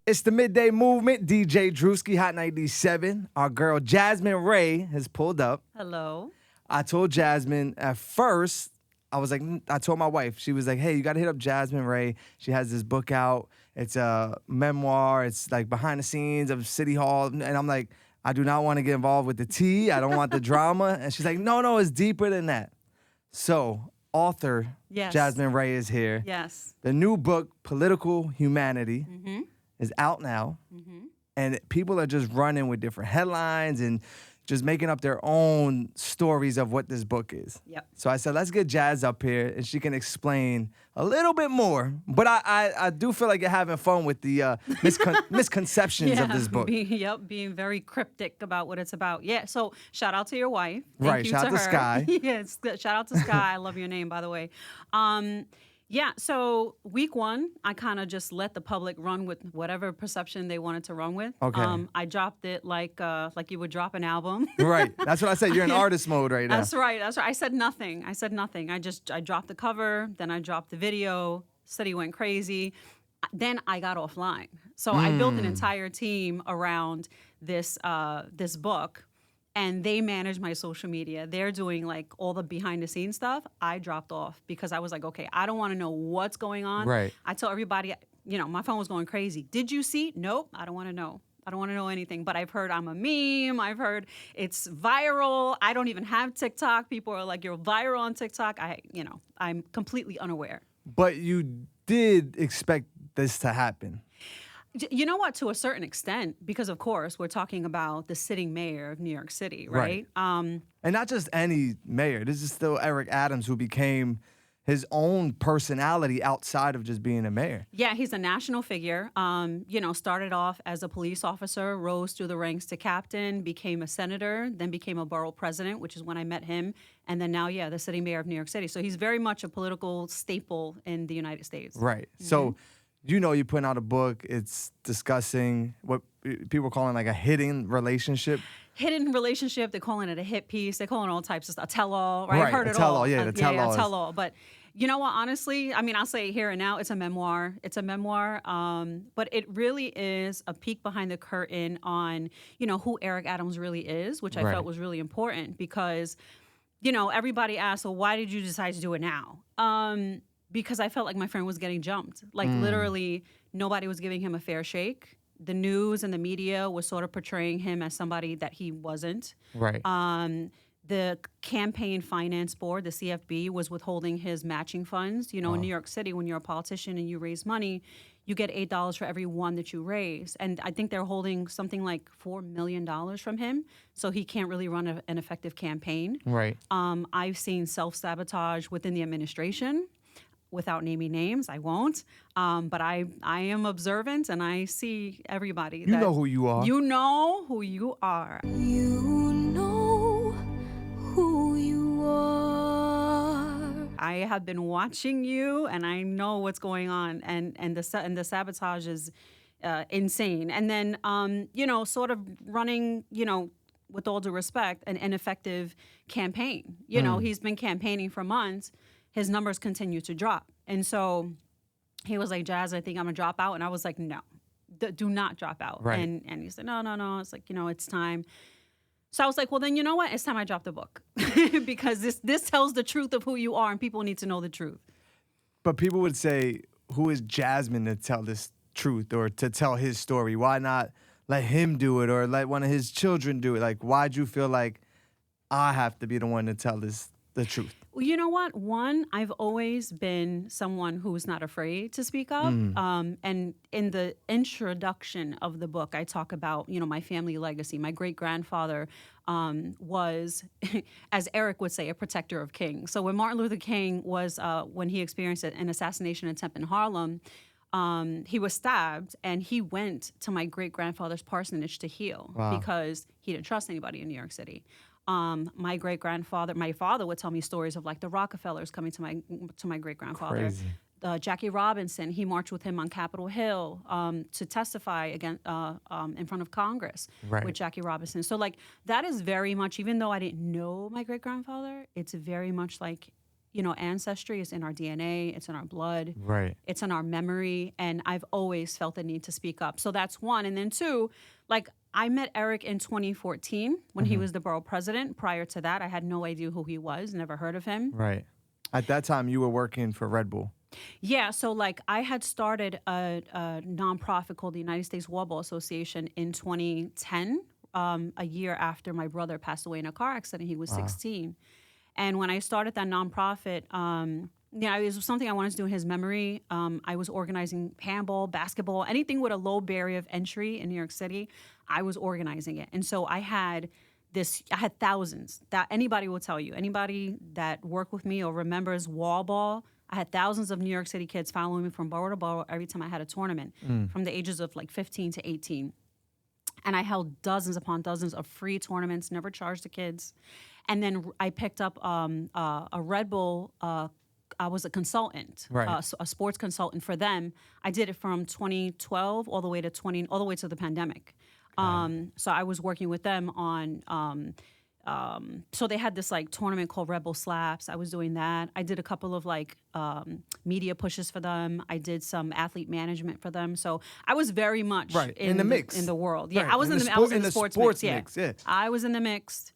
It's the Midday Movement. DJ Drewski, Hot 97. Our girl Jasmine Ray has pulled up. Hello. I told Jasmine at first, I told my wife, she was like, hey, you got to hit up Jasmine Ray. She has this book out. It's a memoir. It's like behind the scenes of City Hall. And I'm like, I do not want to get involved with the tea. I don't want the drama. And she's like, no, it's deeper than that. So, author Jasmine Ray is here. Yes. The new book, Political Humanity, is out now. And people are just running with different headlines and just making up their own stories of what this book is. Yep. So I said, let's get Jazz up here and she can explain a little bit more. But I do feel like you're having fun with the misconceptions of this book. Being very cryptic about what it's about. Yeah, so shout out to your wife. Right, shout out to Sky. Yes, shout out to Sky. I love your name, by the way. Yeah, so week one, I kind of just let the public run with whatever perception they wanted to run with. Okay. I dropped it like you would drop an album. Right. That's what I said. You're in artist mode right now. That's right. I said nothing. I dropped the cover, then I dropped the video. City went crazy. Then I got offline. So I built an entire team around this book. And they manage my social media. They're doing like all the behind the scenes stuff. I dropped off because I was like, okay, I don't want to know what's going on. Right. I tell everybody, my phone was going crazy. Did you see? Nope. I don't want to know. I don't want to know anything. But I've heard I'm a meme. I've heard it's viral. I don't even have TikTok. People are like, you're viral on TikTok. I'm completely unaware. But you did expect this to happen. You know what? To a certain extent, because of course we're talking about the sitting mayor of New York City, right? And not just any mayor. This is still Eric Adams, who became his own personality outside of just being a mayor. Yeah, he's a national figure. Started off as a police officer, rose through the ranks to captain, became a senator, then became a borough president, which is when I met him, and then now, the sitting mayor of New York City. So he's very much a political staple in the United States. Right. So. You're putting out a book. It's discussing what people are calling like a hidden relationship. Hidden relationship. They're calling it a hit piece. They're calling all types of stuff. A tell-all, right? Right, I've heard a it tell-all, all. yeah, the tell-all. A tell-all. But you know what? Honestly, I'll say it here and now. It's a memoir. But it really is a peek behind the curtain on, who Eric Adams really is, which I felt was really important because, everybody asks, well, why did you decide to do it now? Because I felt like my friend was getting jumped. Like literally nobody was giving him a fair shake. The news and the media was sort of portraying him as somebody that he wasn't. Right. The Campaign Finance Board, the CFB, was withholding his matching funds. In New York City, when you're a politician and you raise money, you get $8 for every one that you raise. And I think they're holding something like $4 million from him. So he can't really run an effective campaign. Right. I've seen self-sabotage within the administration. Without naming names, I won't. But I am observant, and I see everybody. You know who you are. You know who you are. You know who you are. I have been watching you, and I know what's going on, and the sabotage is insane. And then, sort of running, with all due respect, an ineffective campaign. He's been campaigning for months. His numbers continue to drop. And so he was like, Jazz, I think I'm going to drop out. And I was like, no, do not drop out. Right. And he said, no. It's like, it's time. So I was like, well, then you know what? It's time I drop the book. Because this tells the truth of who you are, and people need to know the truth. But people would say, who is Jasmine to tell this truth or to tell his story? Why not let him do it or let one of his children do it? Like, why'd you feel like I have to be the one to tell the truth? Well, you know what? One, I've always been someone who's not afraid to speak up. And in the introduction of the book, I talk about, my family legacy. My great-grandfather was, as Eric would say, a protector of kings. So when Martin Luther King was, when he experienced an assassination attempt in Harlem, he was stabbed, and he went to my great-grandfather's parsonage to heal because he didn't trust anybody in New York City. My father would tell me stories of like the Rockefellers coming to my great-grandfather. Crazy. Jackie Robinson, he marched with him on Capitol Hill to testify in front of Congress with Jackie Robinson. So like that is very much, even though I didn't know my great-grandfather, it's very much like ancestry is in our DNA, it's in our blood, Right. it's in our memory, and I've always felt the need to speak up. So that's one. And then two, like I met Eric in 2014 when he was the borough president. Prior to that, I had no idea who he was, never heard of him. Right. At that time, you were working for Red Bull. Yeah, so like I had started a nonprofit called the United States Wallball Association in 2010, a year after my brother passed away in a car accident. He was 16. And when I started that nonprofit, it was something I wanted to do in his memory. I was organizing handball, basketball, anything with a low barrier of entry in New York City. I was organizing it. And so I had thousands that anybody will tell you. Anybody that worked with me or remembers wall ball, I had thousands of New York City kids following me from borough to borough every time I had a tournament, from the ages of like 15 to 18. And I held dozens upon dozens of free tournaments, never charged the kids. And then I picked up a Red Bull. I was a consultant, Right. a sports consultant for them. I did it from 2012 all the way to the pandemic. So I was working with them on. So they had this like tournament called Red Bull Slaps. I was doing that. I did a couple of like media pushes for them. I did some athlete management for them. So I was very much in the mix in the world. Yeah, Right. I was in the sports mix. Yeah. I was in the mix.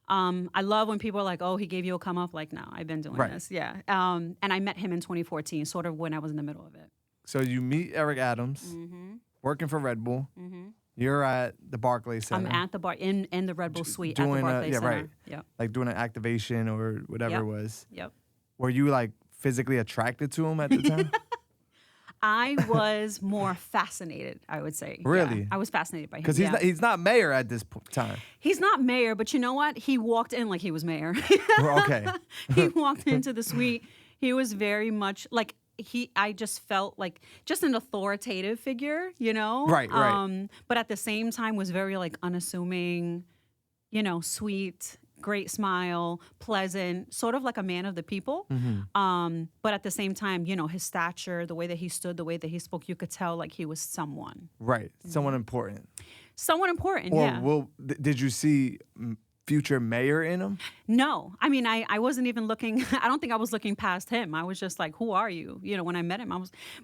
I love when people are like, "Oh, he gave you a come up." Like, no, I've been doing this. Yeah. And I met him in 2014, sort of when I was in the middle of it. So you meet Eric Adams, working for Red Bull. You're at the Barclays Center. I'm at the bar in the Red Bull suite doing at the Barclays Center. right. Yep. Like doing an activation or whatever it was. Yep. Were you like physically attracted to him at the time? I was more fascinated, I would say. Really? Yeah, I was fascinated by him. Because he's not mayor at this time. He's not mayor, but you know what? He walked in like he was mayor. Okay. He walked into the suite. He was very much like I just felt like just an authoritative figure, Right. But at the same time was very like unassuming, sweet, great smile, pleasant, sort of like a man of the people. But at the same time, his stature, the way that he stood, the way that he spoke, you could tell like he was someone. Right. Someone important. Someone important, Or yeah. did you see future mayor in him? No. I mean, I wasn't even looking, I don't think I was looking past him. I was just like, who are you? When I met him,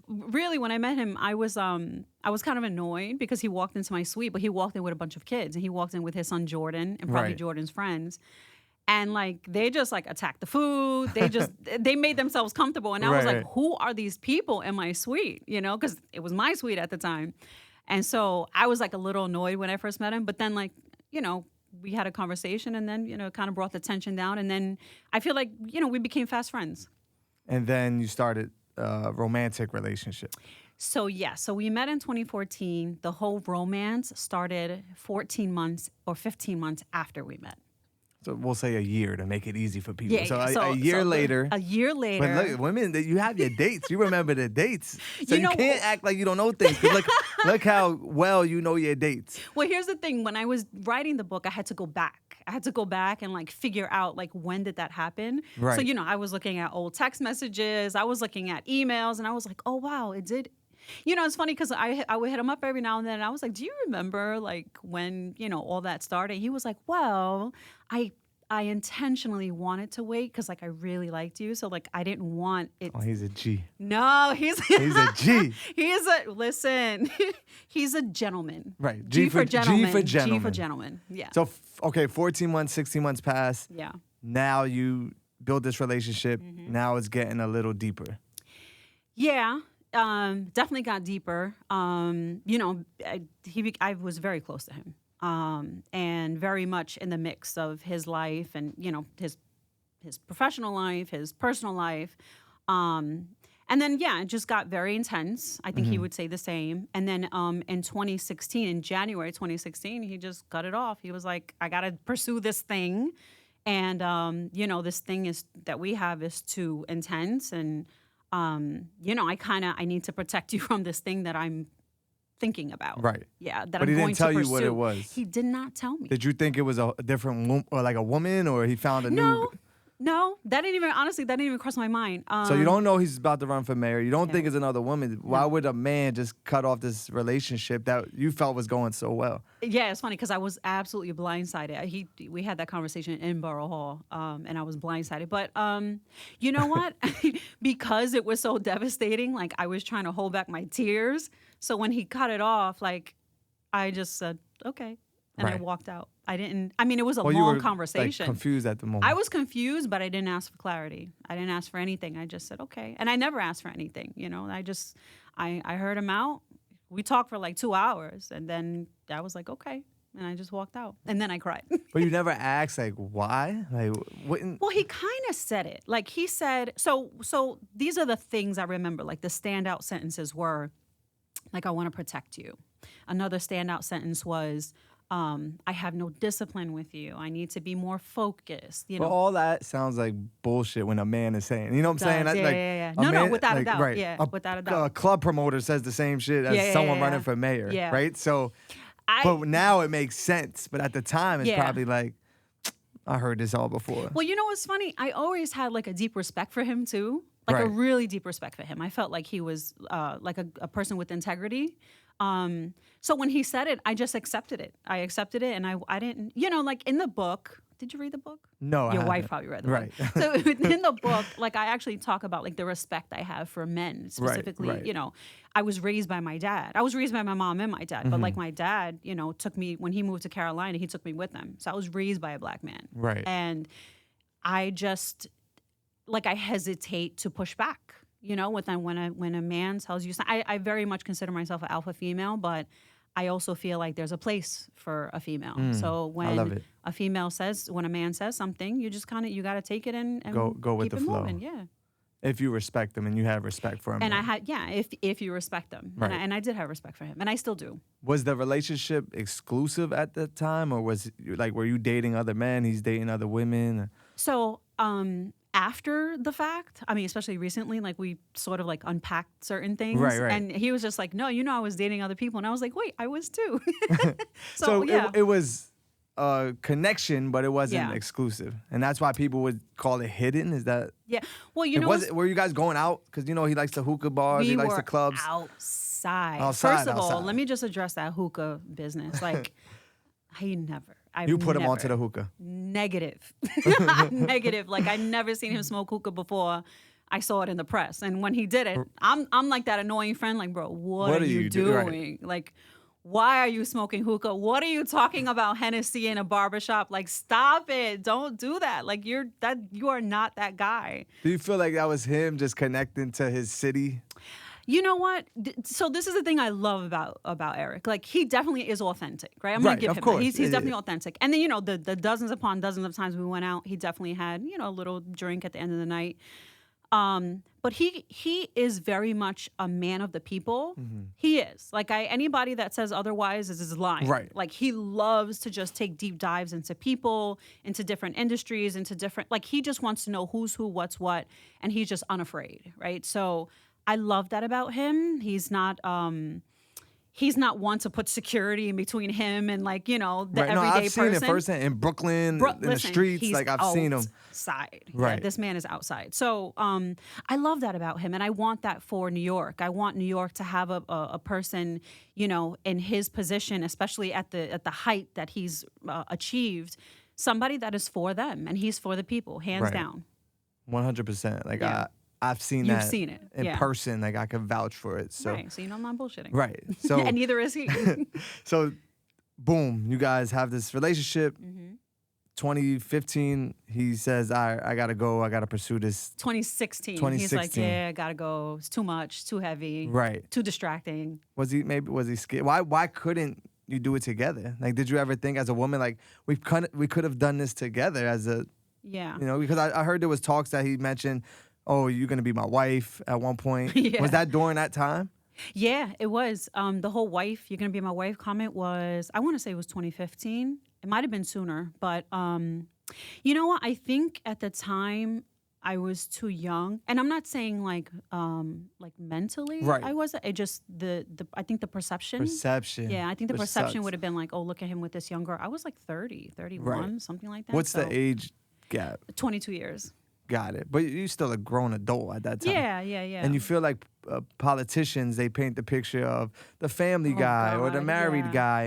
when I met him, I was kind of annoyed because he walked into my suite, but he walked in with a bunch of kids and he walked in with his son, Jordan, and probably Right. Jordan's friends. And like, they just like attacked the food. They made themselves comfortable. And I was Right. like, who are these people in my suite? Because it was my suite at the time. And so I was like a little annoyed when I first met him, but then like, we had a conversation and then, it kind of brought the tension down. And then I feel like, we became fast friends. And then you started a romantic relationship. So, yeah. So we met in 2014. The whole romance started 14 months or 15 months after we met. So we'll say a year to make it easy for people. Yeah, So, yeah. a year later. A year later. But look, women, you have your dates. You remember the dates. So you know- can't act like you don't know things. 'Cause look how well you know your dates. Well, here's the thing. When I was writing the book, I had to go back. And like figure out like when did that happen. Right. So, I was looking at old text messages. I was looking at emails and I was like, oh, wow, it did. It's funny because I would hit him up every now and then. And I was like, do you remember like when, all that started? He was like, well, I intentionally wanted to wait because like I really liked you. So like I didn't want it. Oh, he's a G. No, he's a G. He's a gentleman. Right. G for gentleman. G for G gentleman. for gentleman. Yeah. So, 14 months, 16 months pass. Yeah. Now you build this relationship. Now it's getting a little deeper. Yeah. Definitely got deeper. I was very close to him. And very much in the mix of his life and, his professional life, his personal life. And then, it just got very intense. I think he would say the same. And then in January 2016, he just cut it off. He was like, I got to pursue this thing. And, this thing that we have is too intense. And, I need to protect you from this thing that I'm thinking about. Right. Yeah, that But I'm he going didn't tell to you pursue. what it was. He did not tell me. Did you think it was a different or like a woman, or he found a No. new? No, that didn't even cross my mind. So you don't know he's about to run for mayor. You don't Yeah. think it's another woman. Why would a man just cut off this relationship that you felt was going so well? Yeah, it's funny because I was absolutely blindsided. We had that conversation in Borough Hall, and I was blindsided. But you know what? Because it was so devastating, like I was trying to hold back my tears. So when he cut it off, like I just said, okay. And I Right. walked out. I didn't, I mean, it was a Well, you long were conversation. like, confused at the moment. I was confused, but I didn't ask for clarity. I didn't ask for anything. I just said, okay. And I never asked for anything, you know. I heard him out. We talked for like 2 hours. And then I was like, okay. And I just walked out. And then I cried. But you never asked, like, why? Like, wouldn't... Well, he kind of said it. Like he said, so these are the things I remember. Like the standout sentences were, like, I want to protect you. Another standout sentence was, I have no discipline with you. I need to be more focused. You know, But all that sounds like bullshit when a man is saying. You know what I'm saying? Does, That's yeah, like, yeah. a No, man, without a like, doubt. Right. Yeah, without a doubt. A club promoter says the same shit as Yeah, someone yeah. running for mayor, Yeah. right? So, but now it makes sense. But at the time, it's Yeah. probably like, I heard this all before. Well, you know what's funny? I always had like a deep respect for him too, like a Right. really deep respect for him. I felt like he was like a person with integrity. So when he said it, I just accepted it. I accepted it, and I didn't, you know, like in the book. Did you read the book? No, I Your wife haven't. probably read the Right. book. So in the book, like I actually talk about like the respect I have for men specifically. right. You know, I was raised by my dad. I was raised by my mom and my dad, but like my dad, you know, took me when he moved to Carolina. He took me with him. So I was raised by a black man. Right. And I just like I hesitate to push back. You know, when a man tells you something, I very much consider myself an alpha female, but I also feel like there's a place for a female. So when love it. when a man says something, you just you got to take it and Go with keep the it flow. moving. Yeah. If you respect them and you have respect for him. And then. I had, if you respect them. Right. And I did have respect for him. And I still do. Was the relationship exclusive at the time, or were you dating other men? He's dating other women. So, after the fact, I mean, especially recently, like we sort of like unpacked certain things. Right. And he was just like, no, you know, I was dating other people. And I was like, wait, I was too. So yeah. it was a connection, but it wasn't Yeah. exclusive, and that's why people would call it hidden. Is that? Yeah. Well, you know, Were you guys going out? Because you know he likes the hookah bars, he we likes were the clubs. outside. Outside, First of all, outside. let me just address that hookah business. Like, You put him onto the hookah. Negative. Negative. Like, I never seen him smoke hookah before. I saw it in the press. And when he did it, I'm like that annoying friend, like, bro, what are you doing? Right. Like, why are you smoking hookah? What are you talking about Hennessy in a barbershop? Like, stop it. Don't do that. Like, you are not that guy. Do you feel like that was him just connecting to his city? You know what? So this is the thing I love about Eric. Like, he definitely is authentic, right? I'm Right, gonna give of him course. that. He's Yeah, definitely yeah. authentic. And then, you know, the dozens upon dozens of times we went out, he definitely had, you know, a little drink at the end of the night. But he is very much a man of the people. He is. Like, anybody that says otherwise is lying. Right. Like, he loves to just take deep dives into people, into different industries, like, he just wants to know who's who, what's what, and he's just unafraid, right? So I love that about him. He's not one to put security in between him and, like, you know, the Right. No, everyday I've seen person. it firsthand in Brooklyn, in the Listen, streets. he's Like, I've seen him. outside. Right. Yeah, this man is outside. So I love that about him, and I want that for New York. I want New York to have a person, you know, in his position, especially at the height that he's achieved, somebody that is for them, and he's for the people, hands Right. down. 100%. Like, Yeah. I've seen You've that seen it, in yeah. person. Like, I can vouch for it. So Right. So you know I'm not bullshitting. Right. So and neither is he. so boom, you guys have this relationship. 2015, he says, I gotta go. I gotta pursue this. 2016. He's like, 2016. yeah, gotta go. It's too much, too heavy, Right. too distracting. Was he scared? Why couldn't you do it together? Like, did you ever think as a woman, like, we could have done this together as a, Yeah. you know, because I heard there was talks that he mentioned, oh, you're gonna be my wife at one point. Yeah. Was that during that time? Yeah, it was. The whole wife, you're going to be my wife comment was, I want to say it was 2015. It might have been sooner, but you know what? I think at the time I was too young, and I'm not saying like mentally Right. I wasn't. It just I think the perception. Perception. Yeah, I think the which perception sucks. would have been like, oh, look at him with this young girl. I was like 30, 31, Right. something like that. What's So the age gap? 22 years. Got it. But you're still a grown adult at that time. Yeah. And you feel like politicians, they paint the picture of the family guy or the God, married yeah. guy.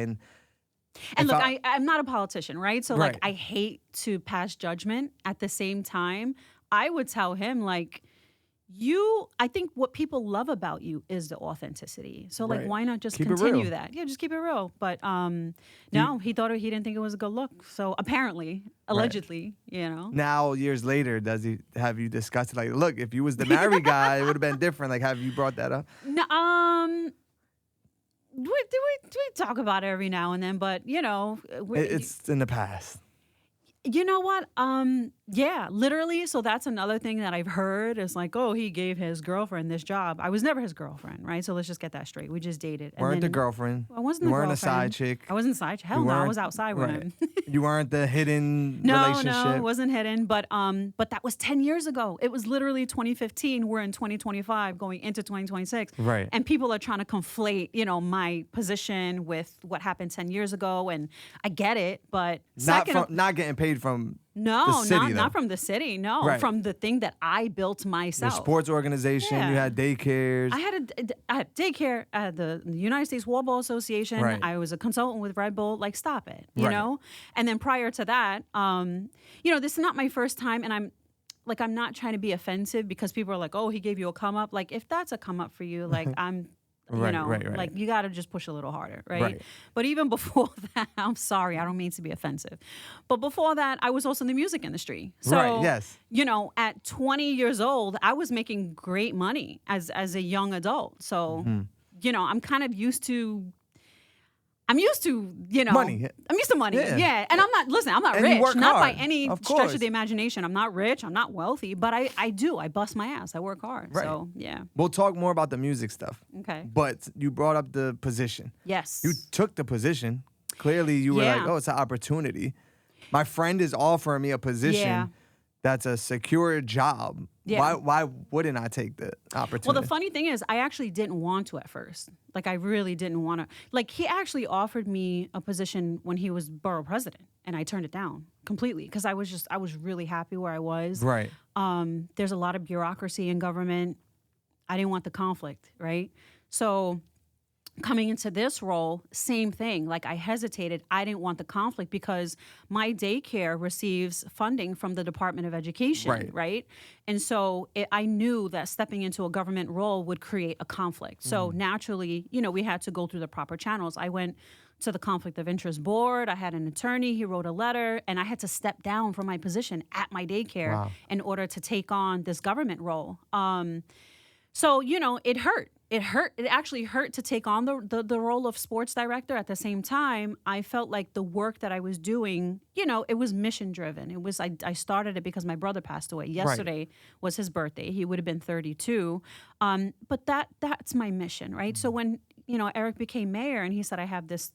And look, I'm not a politician, right? So, Right. like, I hate to pass judgment. At the same time, I would tell him, like, I think what people love about you is the authenticity. So, like, Right. why not just Keep it continue real. that? Yeah, just keep it real. But no, he didn't think it was a good look. So apparently, allegedly, you know. now, years later, have you discussed it? Like, look, if you was the married guy, it would have been different. Like, have you brought that up? No, we talk about it every now and then, but you know, It's in the past. you know what? Yeah, literally. So that's another thing that I've heard is like, oh, he gave his girlfriend this job. I was never his girlfriend, right? So let's just get that straight. We just dated. Weren't the girlfriend. I wasn't You the weren't a girlfriend. side chick. I wasn't a side chick. Hell You no, I weren't- was outside with right. him. You weren't the hidden No, relationship. it wasn't hidden. But that was 10 years ago. It was literally 2015. We're in 2025, going into 2026. Right. And people are trying to conflate, you know, my position with what happened 10 years ago. And I get it, but Not getting paid from no, the city, not though. from the city. No, Right. from the thing that I built your myself. sports organization. You Yeah. had daycares. I had daycare at the United States Wall Association. Right. I was a consultant with Red Bull. Like, stop it, you Right. know. And then prior to that, you know, this is not my first time, and I'm not trying to be offensive because people are like, oh, he gave you a come up. Like, if that's a come up for you, like I'm. You Right, know, right. like you got to just push a little harder, right? Right. But even before that, I'm sorry, I don't mean to be offensive. But before that, I was also in the music industry. So, Right, yes. you know, at 20 years old, I was making great money as a young adult. So, Mm-hmm. you know, I'm used to, you know. Money. I'm used to money. Yeah. Yeah. And I'm not And you rich. work Not by hard, any of stretch course. of the imagination. I'm not rich. I'm not wealthy. But I do. I bust my ass. I work hard. Right. So, yeah. We'll talk more about the music stuff. Okay. But you brought up the position. Yes. You took the position. Clearly, you were like, Yeah. oh, it's an opportunity. My friend is offering me a position Yeah. that's a secure job. Yeah. Why wouldn't I take the opportunity? Well, the funny thing is, I actually didn't want to at first. Like, I really didn't want to. Like, he actually offered me a position when he was borough president, and I turned it down completely because I was really happy where I was. Right. There's a lot of bureaucracy in government. I didn't want the conflict, right? So coming into this role, same thing. Like, I hesitated. I didn't want the conflict because my daycare receives funding from the Department of Education, right? And so I knew that stepping into a government role would create a conflict. So naturally, you know, we had to go through the proper channels. I went to the Conflict of Interest Board. I had an attorney. He wrote a letter, and I had to step down from my position at my daycare Wow. in order to take on this government role. So, you know, it hurt. It hurt. It actually hurt to take on the role of sports director. At the same time, I felt like the work that I was doing, you know, it was mission driven. It was, I started it because my brother passed away. Yesterday was his birthday. He would have been 32. But that's my mission, right? So when, you know, Eric became mayor and he said, I have this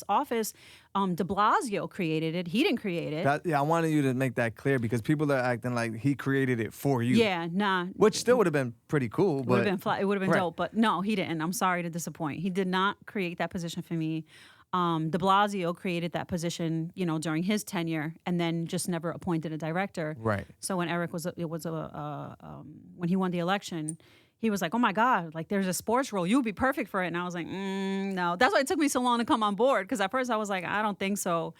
office, de Blasio created it. He didn't create it. I wanted you to make that clear because people are acting like he created it for you. Yeah, nah. Which still would have been pretty cool. It But would have been it would have been Right. dope, but no, he didn't. I'm sorry to disappoint. He did not create that position for me. De Blasio created that position, you know, during his tenure, and then just never appointed a director. Right. So when Eric when he won the election, he was like, "Oh my God, like there's a sports role. You would be perfect for it." And I was like, "No." That's why it took me so long to come on board because at first I was like, "I don't think so."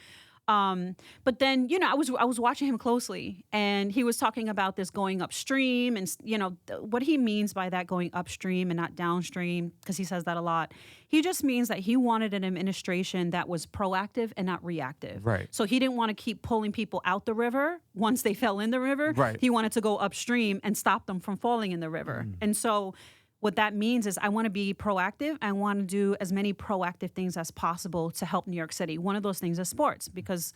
But then, you know, I was watching him closely, and he was talking about this going upstream, and you know what he means by that, going upstream and not downstream, because he says that a lot. He just means that he wanted an administration that was proactive and not reactive. Right. So he didn't want to keep pulling people out the river once they fell in the river. Right. He wanted to go upstream and stop them from falling in the river. And so what that means is I want to be proactive. I want to do as many proactive things as possible to help New York City. One of those things is sports because,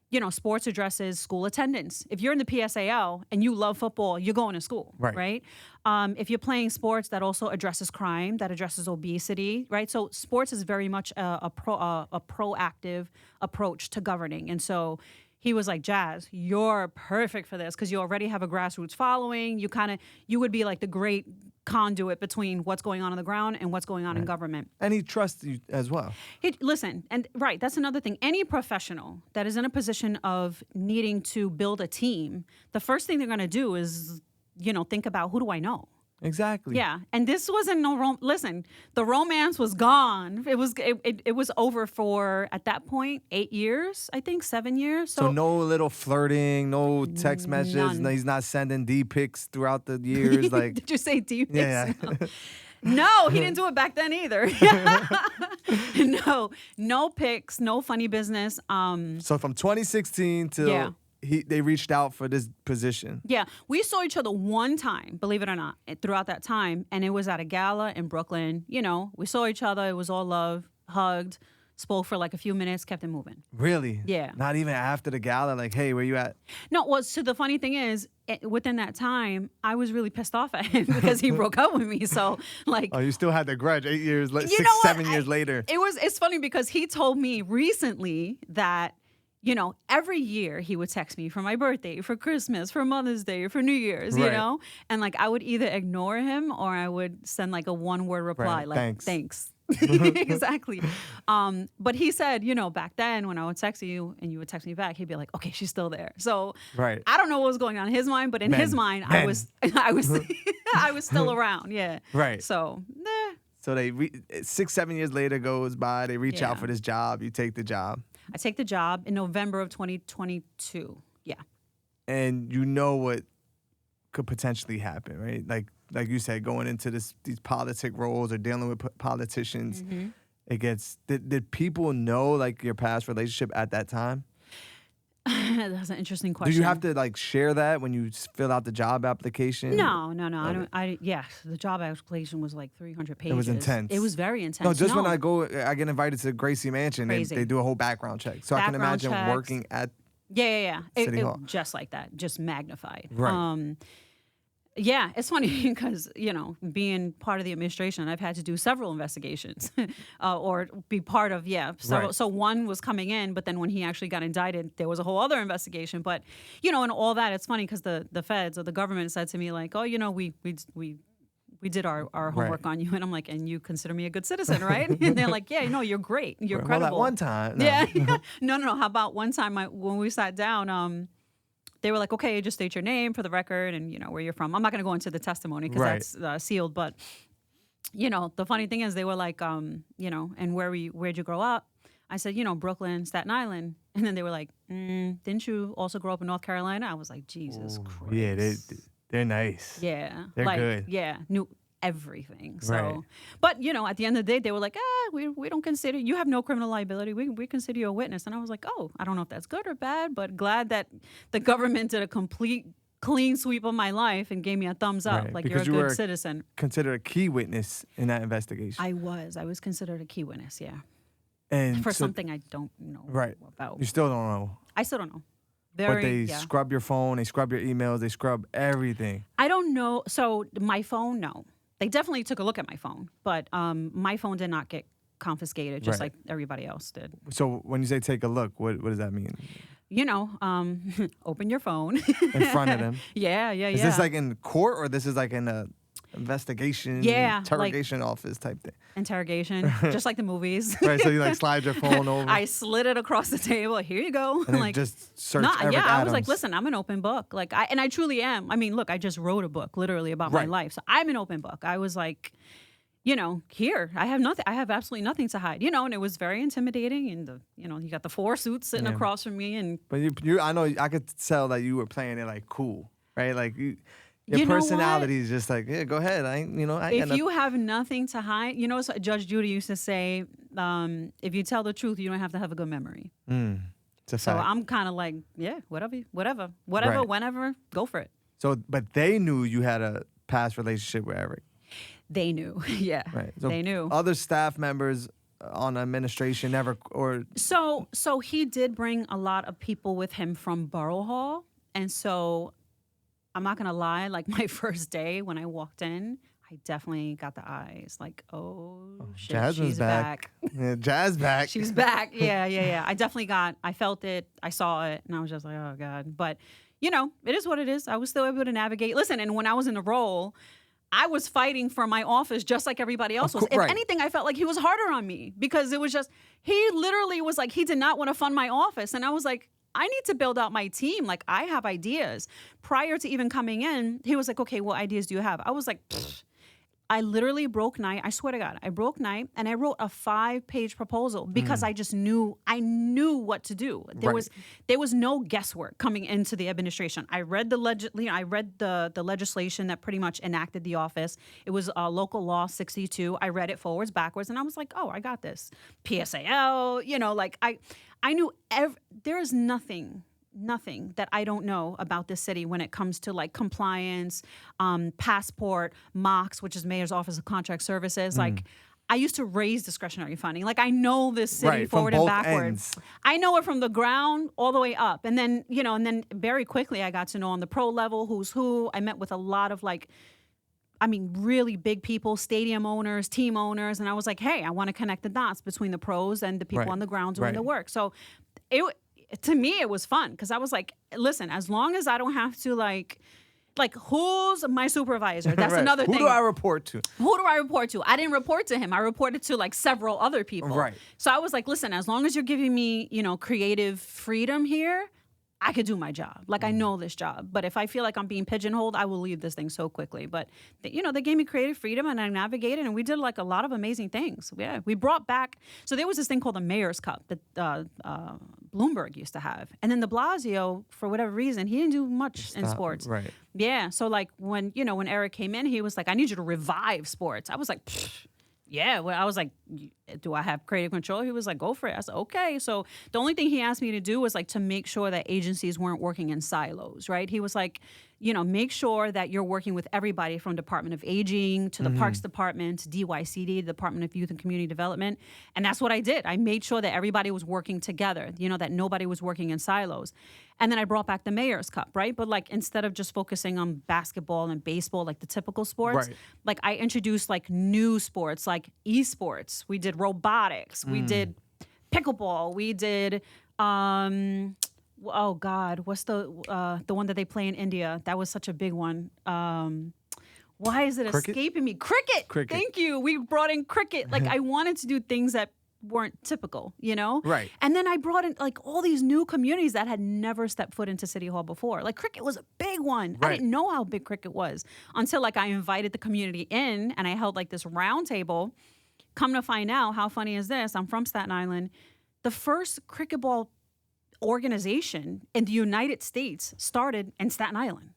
you know, sports addresses school attendance. If you're in the PSAL and you love football, you're going to school, right? If you're playing sports, that also addresses crime, that addresses obesity, right? So sports is very much a proactive approach to governing. And so he was like, Jazz, you're perfect for this because you already have a grassroots following. You would be like the great conduit between what's going on the ground and what's going on in government. And he trusts you as well. Listen, and right, that's another thing. Any professional that is in a position of needing to build a team, the first thing they're going to do is, think about, who do I know? Exactly. Yeah, and this wasn't listen, the romance was gone. It was over for, at that point, 8 years, I think, 7 years. So no little flirting, no text messages. No, he's not sending D pics throughout the years. Like, did you say D pics? Yeah. No, he didn't do it back then either. No pics, no funny business. So from 2016 till they reached out for this position. Yeah, we saw each other one time, believe it or not, throughout that time, and it was at a gala in Brooklyn. We saw each other. It was all love, hugged, spoke for like a few minutes, kept it moving. Really? Yeah. Not even after the gala, like, hey, where you at? No, well, so the funny thing is, within that time, I was really pissed off at him because he broke up with me. So, like, Oh, you still had the grudge 8 years, you 6, know what? 7 years later. It's funny because he told me recently that, every year he would text me for my birthday, for Christmas, for Mother's Day, for New Year's, Right. And like I would either ignore him or I would send like a one-word reply, Right. like, Thanks. Exactly. But he said, back then when I would text you and you would text me back, he'd be like, okay, she's still there. So Right. I don't know what was going on in his mind, but in his mind, I was I was still around. Yeah. Right. So, So 6, 7 years later goes by. They reach out Yeah. for this job. You take the job. I take the job in November of 2022. Yeah. And you know what could potentially happen, right? Like you said, going into these politic roles or dealing with politicians, Mm-hmm. it gets. Did people know like your past relationship at that time? That's an interesting question. Do you have to like share that when you fill out the job application? No. Okay. I don't. The job application was like 300 pages. It was intense. It was very intense. No, just when I get invited to Gracie Mansion, Crazy. they do a whole background check. So I can Background imagine checks. working at. Yeah. City Hall. Just like that, just magnified. Right. Yeah, it's funny because, being part of the administration, I've had to do several investigations or be part of, several. Right. So one was coming in, but then when he actually got indicted, there was a whole other investigation. But, and all that, it's funny because the feds or the government said to me like, oh, we did our homework on you. And I'm like, and you consider me a good citizen, right? And they're like, yeah, you're great. You're Well, credible. that one time. No. Yeah. No. How about one time when we sat down, they were like, okay, just state your name for the record and, where you're from. I'm not going to go into the testimony because Right. that's sealed. But, the funny thing is they were like, and where'd you grow up? I said, Brooklyn, Staten Island. And then they were like, didn't you also grow up in North Carolina? I was like, Jesus Christ. Yeah, they're nice. Yeah. They're like, good. Yeah. Knew everything. So, Right. but, at the end of the day, they were like, we don't consider, you have no criminal liability. We consider you a witness. And I was like, oh, I don't know if that's good or bad, but glad that the government did a complete clean sweep of my life and gave me a thumbs up. Right. Like, Because you're a you good were citizen. Considered a key witness in that investigation. I was considered a key witness. Yeah. And For so- something I don't know Right. about. You still don't know. I still don't know. But they scrub your phone, they scrub your emails, they scrub everything. I don't know. So my phone, no. They definitely took a look at my phone, but my phone did not get confiscated, just Right. like everybody else did. So when you say take a look, what does that mean? Open your phone. In front of them? Yeah. Is this like in court or this is like in a investigation, Yeah, interrogation office type thing? Interrogation, just like the movies. Right, so you like slide your phone over I slid it across the table. Here you go. and then like, just search no, Eric yeah, I was like, Adams. listen, I'm an open book. Like, I truly am. I mean, look, I just wrote a book literally about my Right. life. So I'm an open book. I was like, here, I have nothing. I have absolutely nothing to hide. And it was very intimidating. And you got the 4 suits sitting Yeah. across from me, and But you, I know, I could tell that you were playing it like cool, right? Like your You know what? personality is just like, yeah, go ahead. I ain't got if you nothing. have nothing to hide, so Judge Judy used to say, if you tell the truth, you don't have to have a good memory. It's a So fact. I'm kind of like, yeah, whatever, Right. whenever, go for it. So, but they knew you had a past relationship with Eric, They knew, yeah, right? So they knew. Other staff members on administration never, or So he did bring a lot of people with him from Borough Hall, and so I'm not gonna lie. Like my first day when I walked in, I I definitely got the eyes. Like, oh shit, Jasmine's she's back. Yeah, Jazz back. She's back. Yeah. I felt it. I saw it, and I was just like, oh God. But it is what it is. I was still able to navigate. Listen, and when I was in the role, I was fighting for my office just like everybody else was. If anything, I felt like he was harder on me because it was just, he literally was like, he did not want to fund my office. And I was like, I need to build out my team. Like, I have ideas. Prior to even coming in, he was like, okay, what ideas do you have? I was like, pfft. I literally broke night. I swear to God, I broke night and I wrote a 5-page proposal because I just knew, what to do. There was no guesswork coming into the administration. I read the legislation that pretty much enacted the office. It was local law 62. I read it forwards, backwards, and I was like, oh, I got this. PSAL, I knew there is nothing that I don't know about this city when it comes to like compliance, passport, MOX, which is Mayor's Office of Contract Services. Like, I used to raise discretionary funding. Like, I know this city forward and backwards. I know it from the ground all the way up. And then, very quickly I got to know on the pro level who's who. I met with a lot of really big people, stadium owners, team owners. And I was like, hey, I want to connect the dots between the pros and the people on the ground doing the work. So to me, it was fun because I was like, listen, as long as I don't have to like who's my supervisor? That's another thing. Who do I report to? I didn't report to him. I reported to like several other people. Right. So I was like, listen, as long as you're giving me, creative freedom here, I could do my job. Like, I know this job. But if I feel like I'm being pigeonholed, I will leave this thing so quickly. But, they gave me creative freedom and I navigated and we did like a lot of amazing things. Yeah, we brought back, so there was this thing called the Mayor's Cup that Bloomberg used to have. And then de Blasio, for whatever reason, he didn't do much in sports. Right. Yeah, so like when Eric came in, he was like, I need you to revive sports. I was like, pfft. Yeah, well, I was like, do I have creative control? He was like, go for it. I said, okay. So the only thing he asked me to do was like to make sure that agencies weren't working in silos, right? He was like, make sure that you're working with everybody from Department of Aging to the Parks Department, DYCD, Department of Youth and Community Development. And that's what I did. I made sure that everybody was working together, that nobody was working in silos. And then I brought back the Mayor's Cup, right? But like instead of just focusing on basketball and baseball, like the typical sports, like I introduced like new sports, like esports. We did robotics. We did pickleball. We did oh God, what's the one that they play in India? That was such a big one. Why is it escaping me? Cricket. Thank you. We brought in cricket. Like I wanted to do things that weren't typical, Right. And then I brought in like all these new communities that had never stepped foot into City Hall before. Like cricket was a big one. Right. I didn't know how big cricket was until like I invited the community in and I held like this round table. Come to find out, how funny is this? I'm from Staten Island. The first cricket ball organization in the United States started in Staten Island.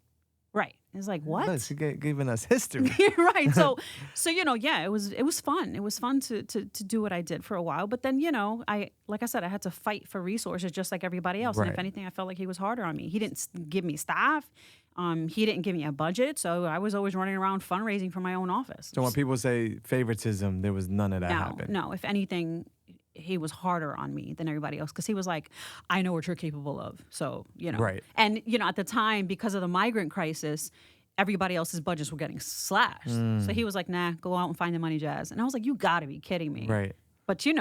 Right. It's like, what? She's giving us history. Right. So it was fun. It was fun to do what I did for a while. But then, I had to fight for resources just like everybody else. Right. And if anything, I felt like he was harder on me. He didn't give me staff. He didn't give me a budget. So I was always running around fundraising for my own office. So when people say favoritism, there was none of that happen. No, if anything, he was harder on me than everybody else because he was like, I know what you're capable of. So, Right. And, at the time, because of the migrant crisis, everybody else's budgets were getting slashed. So he was like, nah, go out and find the money, Jazz. And I was like, you got to be kidding me. Right. But, it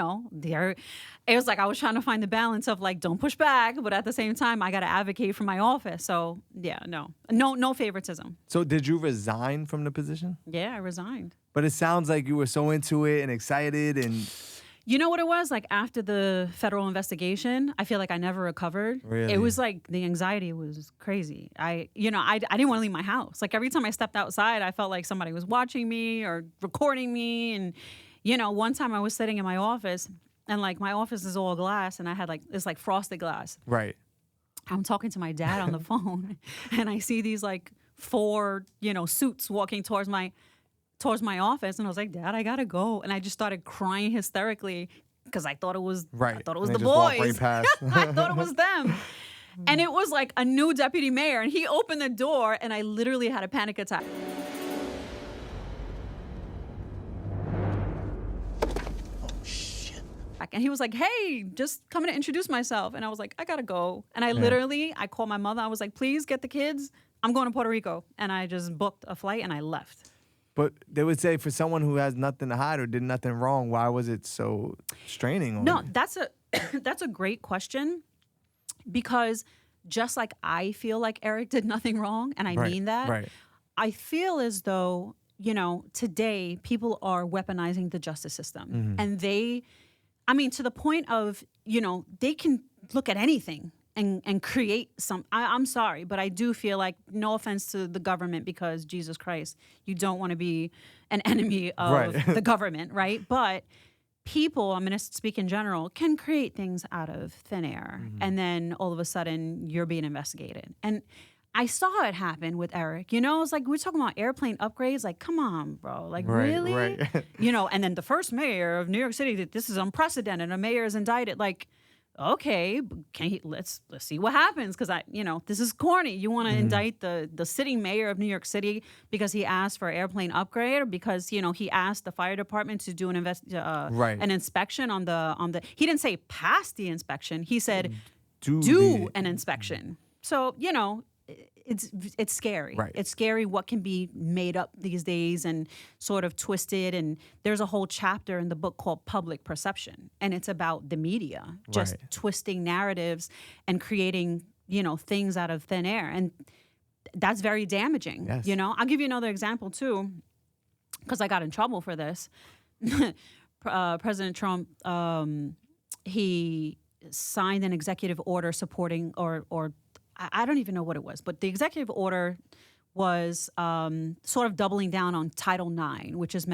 was like I was trying to find the balance of like, don't push back. But at the same time, I got to advocate for my office. So, yeah, no favoritism. So did you resign from the position? Yeah, I resigned. But it sounds like you were so into it and excited and... You know what it was? Like after the federal investigation, I feel like I never recovered. Really? It was like the anxiety was crazy. I didn't want to leave my house. Like every time I stepped outside, I felt like somebody was watching me or recording me. And, one time I was sitting in my office and like my office is all glass and I had like this like frosted glass. Right. I'm talking to my dad on the phone and I see these like 4, suits walking towards my office, and I was like, Dad, I gotta go. And I just started crying hysterically because I thought it was right. I thought it was and the boys. Right past. I thought it was them. And it was like a new deputy mayor, and he opened the door, and I literally had a panic attack. Oh, shit. And he was like, hey, just coming to introduce myself. And I was like, I gotta go. And I called my mother. I was like, please get the kids. I'm going to Puerto Rico. And I just booked a flight and I left. But they would say for someone who has nothing to hide or did nothing wrong, why was it so straining on No, you? that's a that's a great question, because just like I feel like Eric did nothing wrong, and I mean that, Right. I feel as though, today people are weaponizing the justice system. And to the point of, they can look at anything and create some. I'm sorry, but I do feel like, no offense to the government, because Jesus Christ, you don't want to be an enemy of Right. the government, right? But people, I'm going to speak in general, can create things out of thin air. And then all of a sudden you're being investigated. And I saw it happen with Eric. It's like, we're talking about airplane upgrades. Like, come on, bro. Like, Right, really? right. And then the first mayor of New York City, that this is unprecedented. A mayor is indicted. Like, okay, let's see what happens, because this is corny. You want to indict the sitting mayor of New York City because he asked for airplane upgrade, or because he asked the fire department to do an inspection on the. He didn't say pass the inspection. He said do an inspection. So it's scary. Right. It's scary what can be made up these days and sort of twisted. And there's a whole chapter in the book called Public Perception. And it's about the media just twisting narratives and creating, things out of thin air. And that's very damaging. Yes. I'll give you another example too, because I got in trouble for this. President Trump, he signed an executive order supporting or I don't even know what it was, but the executive order was sort of doubling down on Title IX, which is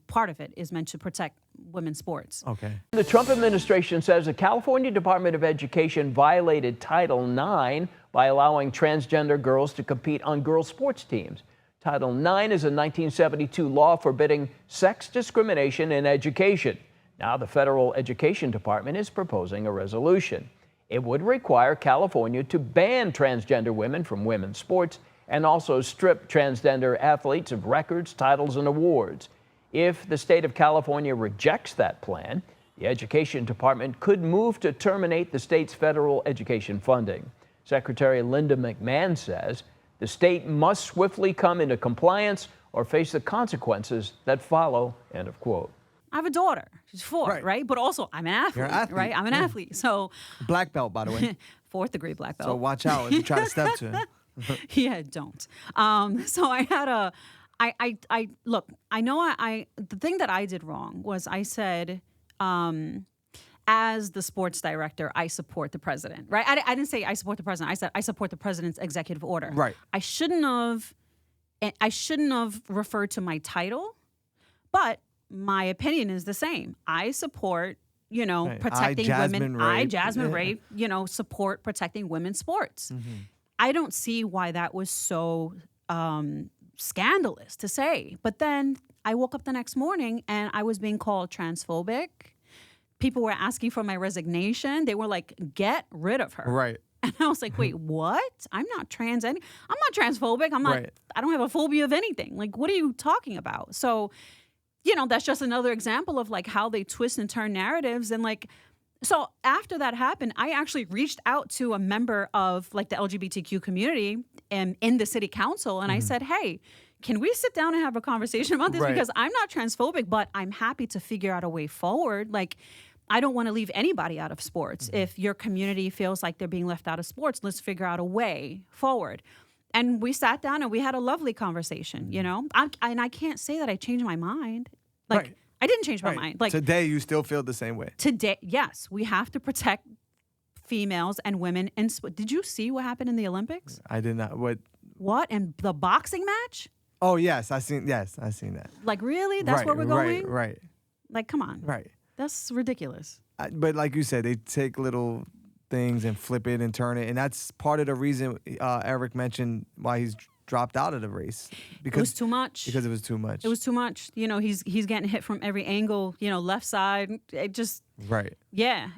part of it is meant to protect women's sports. Okay. The Trump administration says the California Department of Education violated Title IX by allowing transgender girls to compete on girls' sports teams. Title IX is a 1972 law forbidding sex discrimination in education. Now the federal education department is proposing a resolution. It would require California to ban transgender women from women's sports and also strip transgender athletes of records, titles, and awards. If the state of California rejects that plan, the education department could move to terminate the state's federal education funding. Secretary Linda McMahon says the state must swiftly come into compliance or face the consequences that follow, end of quote. I have a daughter. She's 4, right? But also, I'm an athlete, You're an athlete, right? I'm an athlete. So, Black belt, by the way. 4th degree black belt. So watch out if you try to step to him. Yeah, don't. So I had look, the thing that I did wrong was I said, as the sports director, I support the president, right? I didn't say I support the president. I said I support the president's executive order. Right. I shouldn't have referred to my title, but my opinion is the same. I support, protecting women. Jasmine Ray, support protecting women's sports. I don't see why that was so scandalous to say. But then I woke up the next morning and I was being called transphobic. People were asking for my resignation. They were like, get rid of her. Right. And I was like, wait, what? I'm not transphobic. I don't have a phobia of anything. Like, what are you talking about? So, that's just another example of like how they twist and turn narratives. And like, so after that happened, I actually reached out to a member of like the LGBTQ community and in the city council. And I said, hey, can we sit down and have a conversation about this? Right. Because I'm not transphobic, but I'm happy to figure out a way forward. Like, I don't want to leave anybody out of sports. If your community feels like they're being left out of sports, let's figure out a way forward. And we sat down and we had a lovely conversation, I can't say that I changed my mind. Like, Right. I didn't change my mind. Like, today, you still feel the same way. today, yes, we have to protect females and women. And did you see what happened in the Olympics? I did not. What? And the boxing match? Oh, yes, I seen that. Like, really? That's where we're going? Right. Like, come on. Right. That's ridiculous. But like you said, they take little things and flip it and turn it. And that's part of the reason Eric mentioned why he's dropped out of the race. Because It was too much. Because it was too much. It was too much. He's getting hit from every angle, left side. It just, Right. yeah.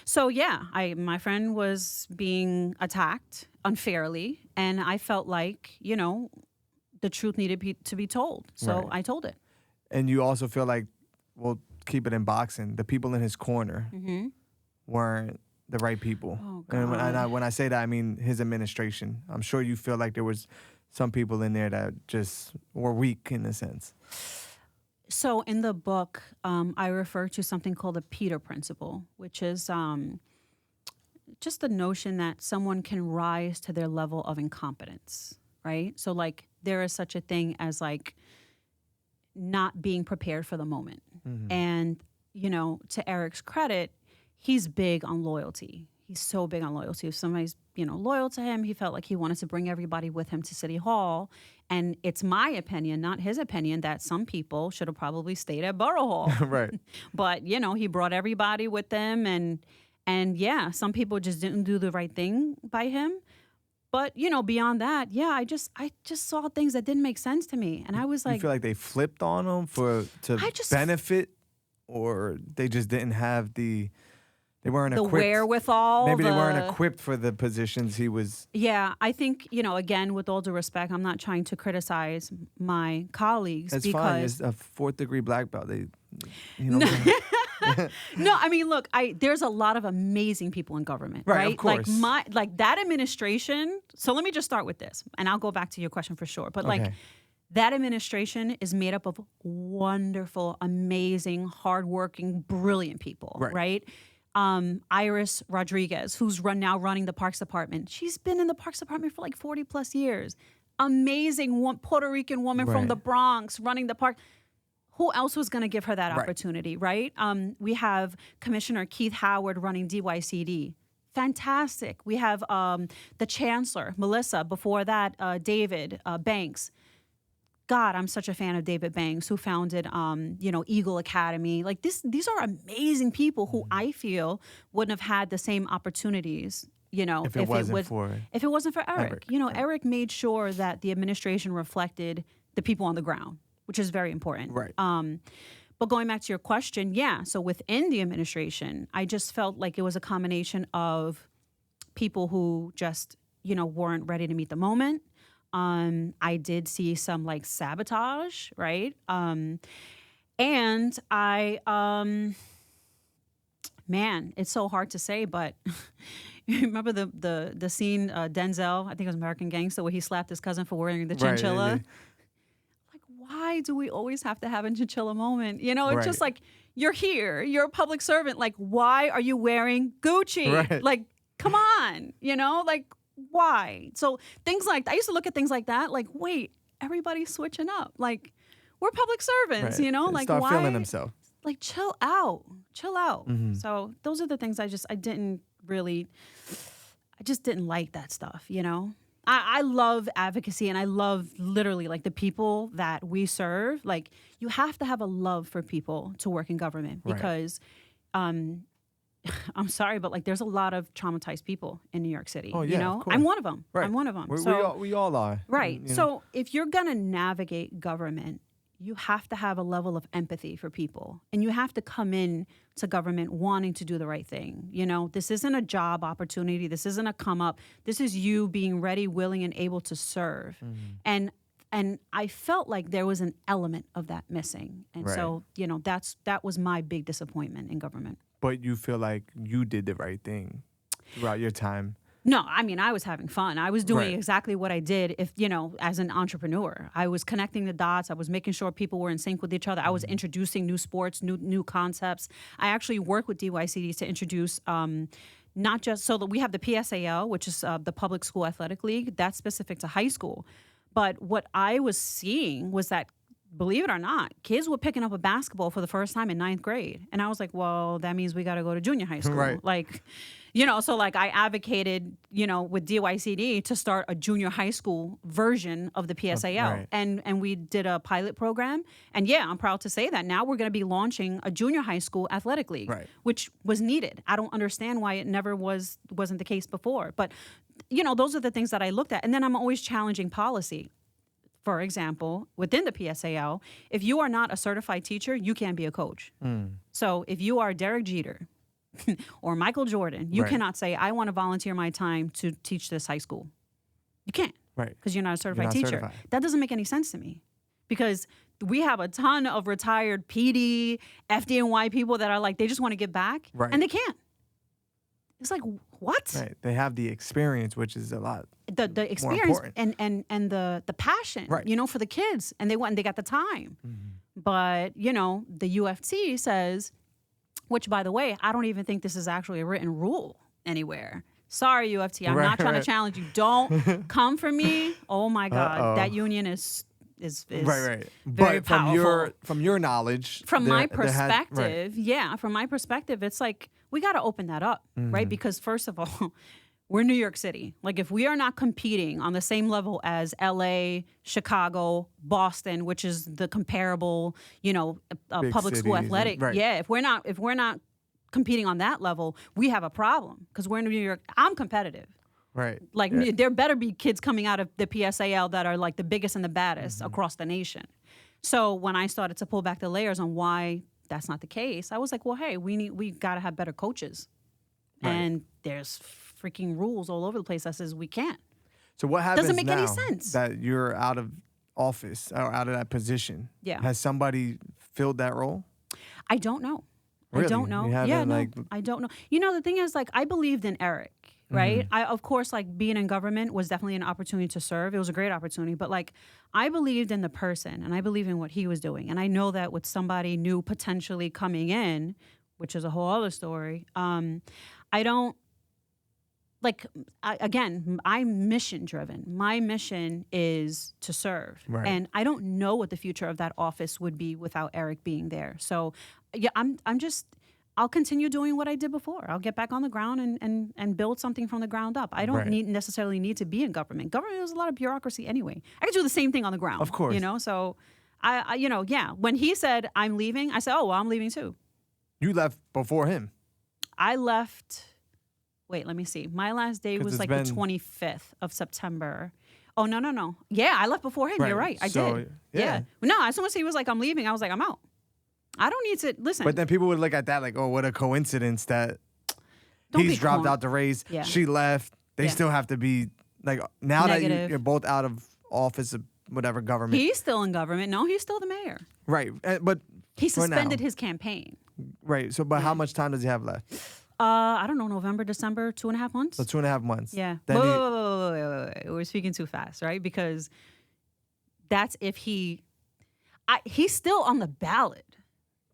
So yeah, my friend was being attacked unfairly, and I felt like, the truth needed to be told. So Right. I told it. And you also feel like, well, keep it in boxing, the people in his corner weren't the right people. Oh, And God. when I say that, I mean his administration. I'm sure you feel like there was some people in there that just were weak in a sense. So in the book, I refer to something called the Peter Principle, which is just the notion that someone can rise to their level of incompetence, right? So like there is such a thing as like not being prepared for the moment. And, you know, to Eric's credit, he's big on loyalty. He's so big on loyalty. If somebody's, you know, loyal to him, he felt like he wanted to bring everybody with him to City Hall. And it's my opinion, not his opinion, that some people should have probably stayed at Borough Hall. Right. But, you know, he brought everybody with him. And yeah, some people just didn't do the right thing by him. But, you know, beyond that, yeah, I just saw things that didn't make sense to me. And I was like, You feel like they flipped on him to benefit, or they just didn't have they weren't the equipped. wherewithal. Maybe they weren't equipped for the positions he was. Yeah, I think, you know, again, with all due respect, I'm not trying to criticize my colleagues It's because fine. It's a 4th-degree black belt. They, you know. no, I mean, look, there's a lot of amazing people in government, Right, right? of course. Like that administration. So let me just start with this, and I'll go back to your question for sure. But like Okay. that administration is made up of wonderful, amazing, hardworking, brilliant people, right? Iris Rodriguez, who's now running the Parks Department. She's been in the Parks Department for like 40 plus years. Amazing Puerto Rican woman from Right. the Bronx running the park. Who else was going to give her that Right. opportunity, right? We have Commissioner Keith Howard running DYCD. Fantastic. We have the Chancellor, Melissa. Before that, David Banks. God, I'm such a fan of David Banks, who founded, Eagle Academy. Like these are amazing people who I feel wouldn't have had the same opportunities, you know, If it wasn't for Eric. You know, Eric made sure that the administration reflected the people on the ground, which is very important. Right. But going back to your question, yeah. So within the administration, I just felt like it was a combination of people who just, you know, weren't ready to meet the moment. I did see some like sabotage, right? And I, man, it's so hard to say, but you remember the scene, Denzel, I think it was American Gangster, where he slapped his cousin for wearing the chinchilla? Right. Like, why do we always have to have a chinchilla moment? You know, it's Right. just like, you're here, you're a public servant. Like, why are you wearing Gucci? Right. Like, come on, you know, like, why? So things like, I used to look at things like that, like, wait, everybody's switching up. Like, we're public servants, Right. you know? They Like, start why? feeling themselves. Like, chill out. Mm-hmm. So those are the things I just didn't like that stuff, you know? I love advocacy, and I love literally like the people that we serve. Like, you have to have a love for people to work in government Right. because, I'm sorry, but like there's a lot of traumatized people in New York City. Oh, yeah, you know, of course. I'm one of them. Right. I'm one of them. We all are. Right. You know? So if you're going to navigate government, you have to have a level of empathy for people. And you have to come in to government wanting to do the right thing. You know, this isn't a job opportunity. This isn't a come up. This is you being ready, willing, and able to serve. Mm-hmm. And I felt like there was an element of that missing. And Right. so, you know, that was my big disappointment in government. But you feel like you did the right thing throughout your time. No, I mean, I was having fun. I was doing Right. exactly what I did as an entrepreneur. I was connecting the dots. I was making sure people were in sync with each other. I was introducing new sports, new concepts. I actually work with DYCDs to introduce not just so that we have the PSAL, which is the Public School Athletic League. That's specific to high school. But what I was seeing was that, believe it or not, kids were picking up a basketball for the first time in 9th grade. And I was like, well, that means we got to go to junior high school. Right. Like, you know, so like I advocated, you know, with DYCD to start a junior high school version of the PSAL. Right. And we did a pilot program. And yeah, I'm proud to say that now we're going to be launching a junior high school athletic league, Right. which was needed. I don't understand why it never wasn't the case before. But, you know, those are the things that I looked at. And then I'm always challenging policy. For example, within the PSAL, if you are not a certified teacher, you can't be a coach. So if you are Derek Jeter or Michael Jordan, you Right. cannot say, I want to volunteer my time to teach this high school. You can't. Right. Because you're not a certified not teacher. certified. That doesn't make any sense to me. Because we have a ton of retired PD, FDNY people that are like, they just want to give back. Right. And they can't. It's like, what? Right. They have the experience, which is a lot. The experience important. and the passion, Right. you know, for the kids, and they went and they got the time. But you know, the UFC says, which by the way, I don't even think this is actually a written rule anywhere. Sorry, UFC, I'm not trying to challenge you. Don't come for me. Oh my God, that union is Right. very But powerful. from your knowledge, From my there had- perspective, from my perspective, it's like we got to open that up, right? Because first of all, we're New York City. Like if we are not competing on the same level as LA, Chicago, Boston, which is the comparable, you know, Big public school cities and- athletic. right. Yeah, if we're not competing on that level, we have a problem because we're in New York. I'm competitive. Right. Like Yeah. there better be kids coming out of the PSAL that are like the biggest and the baddest across the nation. So when I started to pull back the layers on why that's not the case, I was like, well, hey, we got to have better coaches. Right. And there's freaking rules all over the place that says we can't. So what happens Doesn't make any now sense. that you're out of office or out of that position? Yeah. Has somebody filled that role? I don't know. I Really? don't know. You haven't, Yeah, no, like- I don't know. You know, the thing is, like, I believed in Eric, right? I, of course, like, being in government was definitely an opportunity to serve. It was a great opportunity. But, like, I believed in the person, and I believe in what he was doing. And I know that with somebody new potentially coming in, which is a whole other story, I don't, like, again, I'm mission driven. My mission is to serve. Right. And I don't know what the future of that office would be without Eric being there. So, yeah, I'll continue doing what I did before. I'll get back on the ground and build something from the ground up. I don't Right. necessarily need to be in government. Government is a lot of bureaucracy anyway. I could do the same thing on the ground. Of course. You know, so I you know, yeah. When he said I'm leaving, I said, oh, well, I'm leaving too. You left before him. I left. Wait, let me see. My last day 'Cause was it's like been- the 25th of September. Oh, no. Yeah, I left before him. Right. You're right. I So, did. yeah. No, as soon as he was like, I'm leaving, I was like, I'm out. I don't need to listen. But then people would look at that like, oh, what a coincidence that Don't be he's dropped corny. out the race. Yeah. She left. They Yeah. still have to be like now that Negative. you're both out of office of whatever government. He's still in government. No, he's still the mayor. Right. But He for now. suspended his campaign. Right. So, but how much time does he have left? I don't know, November, December, 2.5 months. So 2.5 months. Yeah. Then Wait, he- wait. We're speaking too fast, right? Because that's if he's still on the ballot.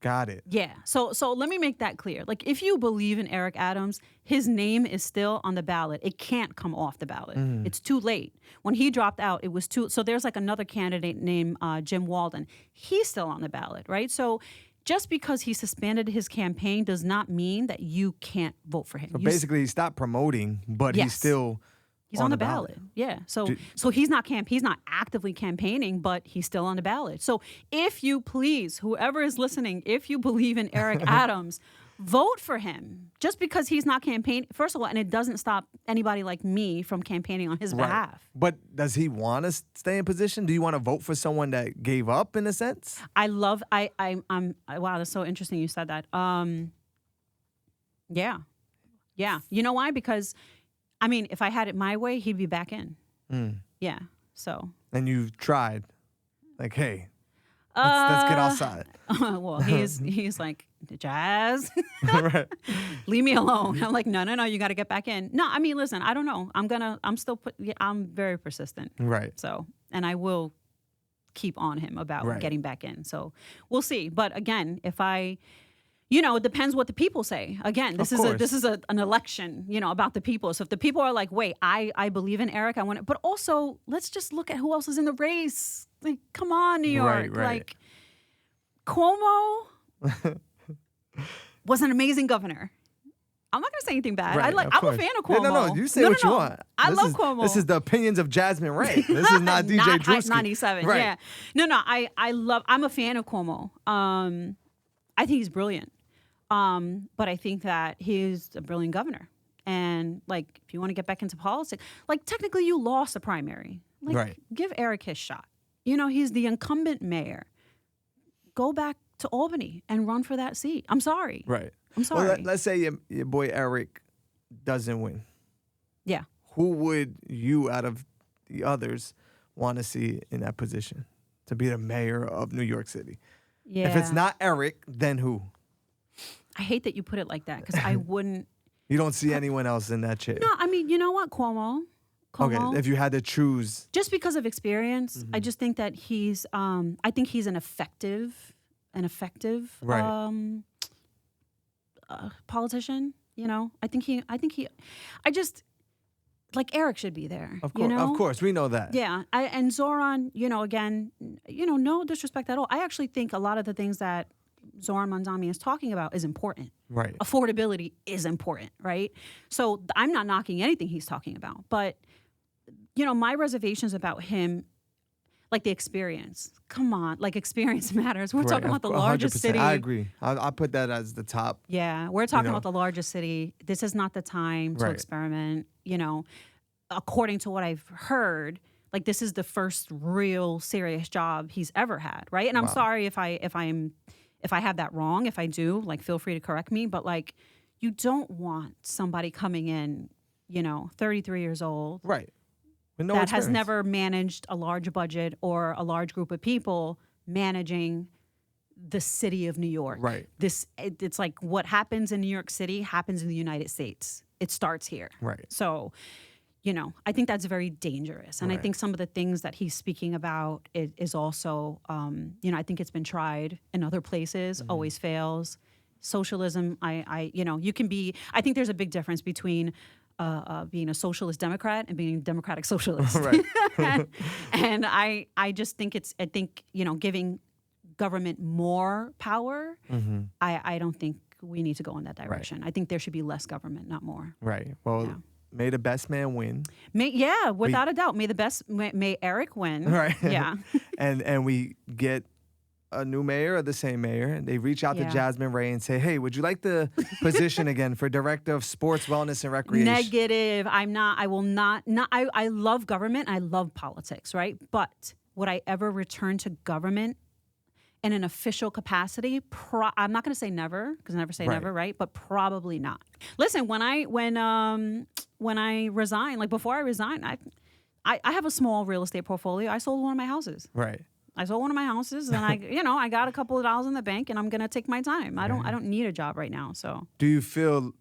Got it. Yeah. So let me make that clear. Like, if you believe in Eric Adams, his name is still on the ballot. It can't come off the ballot. It's too late. When he dropped out, it was too. So there's like another candidate named Jim Walden. He's still on the ballot, right? So just because he suspended his campaign does not mean that you can't vote for him. So You s- basically, he stopped promoting, but he's Yes. still He's on the ballot. Yeah. So he's not actively campaigning, but he's still on the ballot. So if you please, whoever is listening, if you believe in Eric Adams, vote for him. Just because he's not campaigning, first of all, and it doesn't stop anybody like me from campaigning on his behalf. But does he want to stay in position? Do you want to vote for someone that gave up in a sense? I'm wow, that's so interesting you said that. Yeah. You know why? Because I mean, if I had it my way, he'd be back in. Yeah. So And you've tried, like, hey, let's get outside. well, he's like, Jazz, Right. leave me alone. I'm like, no, you got to get back in. No, I mean, listen, I don't know. I'm very persistent. Right. So, and I will keep on him about Right. getting back in. So we'll see. But again, if it depends what the people say. Again, this is an election, about the people. So if the people are like, wait, I believe in Eric, I want it. But also, let's just look at who else is in the race. Like, come on, New York. Right. Like, Cuomo was an amazing governor. I'm not going to say anything bad. Right, I'm a course. fan of Yeah, Cuomo. no, you say what you want. I This love is- Cuomo. This is the opinions of Jasmine Ray. This is not DJ not Drewski. 97. Right. Yeah. No. I'm a fan of Cuomo. I think he's brilliant. But I think that he's a brilliant governor. And like, if you want to get back into politics, like technically you lost a primary. Like, Right. give Eric his shot. He's the incumbent mayor. Go back to Albany and run for that seat. I'm sorry. Right. I'm sorry. Well, let's say your boy Eric doesn't win. Yeah. Who would you, out of the others, want to see in that position to be the mayor of New York City? Yeah. If it's not Eric, then who? I hate that you put it like that because I wouldn't. You don't see anyone else in that chair. No, I mean, you know what, Cuomo. Okay, if you had to choose. Just because of experience, I just think that he's. I think he's an effective Right. politician. You know, I think he. I just like Eric should be there. Of course, you know? of course, we know that. Yeah, and Zoran, you know, again, you know, no disrespect at all. I actually think a lot of the things that Zoran Mandami is talking about is important. Right. Affordability is important, right? So I'm not knocking anything he's talking about, but you know, my reservations about him, like the experience. Come on, like experience matters. We're talking about the largest 100%. city. I agree. I put that as the top. Yeah, we're talking know. about the largest city. This is not the time to Right. experiment. You know, according to what I've heard, like this is the first real serious job he's ever had, right? And I'm sorry if I have that wrong. If I do, like, feel free to correct me. But like, you don't want somebody coming in, you know, 33 years old, Right. With no that has experience. never managed a large budget or a large group of people managing the city of New York. Right. It's like what happens in New York City happens in the United States. It starts here. Right. So, you know, I think that's very dangerous. And I Right. think some of the things that he's speaking about is also, you know, I think it's been tried in other places, always fails. Socialism, you know, you can be, I think there's a big difference between being a socialist Democrat and being a democratic socialist. Right. And I just think I think, you know, giving government more power, I don't think we need to go in that direction. I think there should be less government, not more. Right. Well, Yeah. may the best man win. Yeah, without a doubt. May Eric win. Right. Yeah. and we get a new mayor or the same mayor, and they reach out to Yeah. Jasmine Ray and say, "Hey, would you like the position again for director of sports, wellness, and recreation?" Negative. I will not. I love government. I love politics, right? But would I ever return to government in an official capacity? I'm not going to say never, because I never say Right. never, right? But probably not. Listen, when I resigned, like before I resigned, I have a small real estate portfolio. I sold one of my houses. Right. I sold one of my houses, and I got a couple of dollars in the bank, and I'm gonna take my time. I don't need a job right now. So Do you feel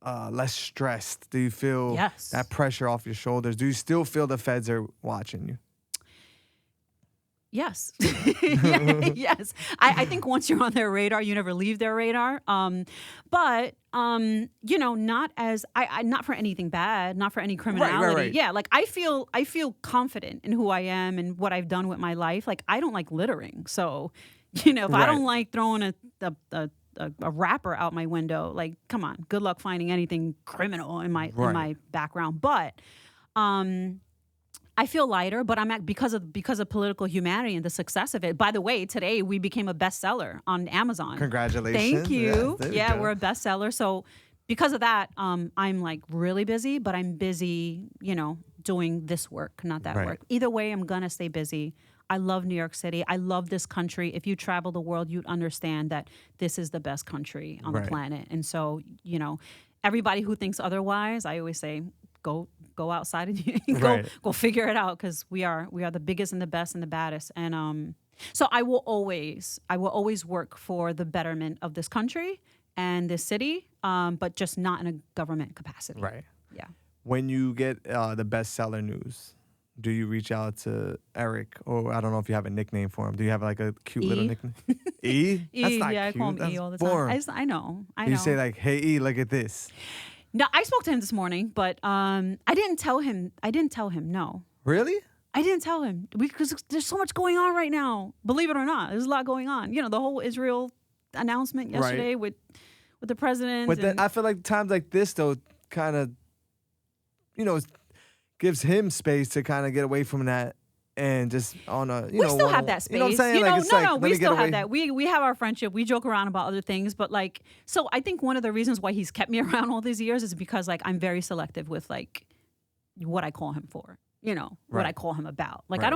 less stressed? Do you feel Yes. that pressure off your shoulders? Do you still feel the feds are watching you? yes, yes. I think once you're on their radar, you never leave their radar. But you know, not as not for anything bad, not for any criminality. right. Yeah, like I feel confident in who I am and what I've done with my life. Like I don't like littering, so you know, if I Right. don't like throwing a wrapper out my window, like come on, good luck finding anything criminal in my background. But I feel lighter, but because of political humanity and the success of it. By the way, today we became a bestseller on Amazon. Congratulations. Thank you. Yes, there you Yeah, go. we're a bestseller. So because of that, I'm like really busy, but I'm busy, you know, doing this work, not that Right. work. Either way, I'm gonna stay busy. I love New York City. I love this country. If you travel the world, you'd understand that this is the best country on the Right. planet. And so, you know, everybody who thinks otherwise, I always say, go outside and Right. go figure it out, because we are the biggest and the best and the baddest. And so I will always work for the betterment of this country and this city, but just not in a government capacity. Right. Yeah. When you get the bestseller news, do you reach out to Eric, or I don't know if you have a nickname for him? Do you have like a cute little E. nickname? E? That's not I cute. call him That's E all the boring. time. I know. You say like, "Hey E, look at this." No, I spoke to him this morning, but I didn't tell him. No, Really? I didn't tell him because there's so much going on right now. Believe it or not, there's a lot going on. You know, the whole Israel announcement yesterday with the president. But then I feel like times like this though, kind of, you know, gives him space to kind of get away from that and just on a we still have that space. You know what I'm saying? You know, like, it's like, let we me still get away. have that. We have our friendship. We joke around about other things, but like, so I think one of the reasons why he's kept me around all these years is because like I'm very selective with like what I call him for. You know, what Right. I call him about. Like Right.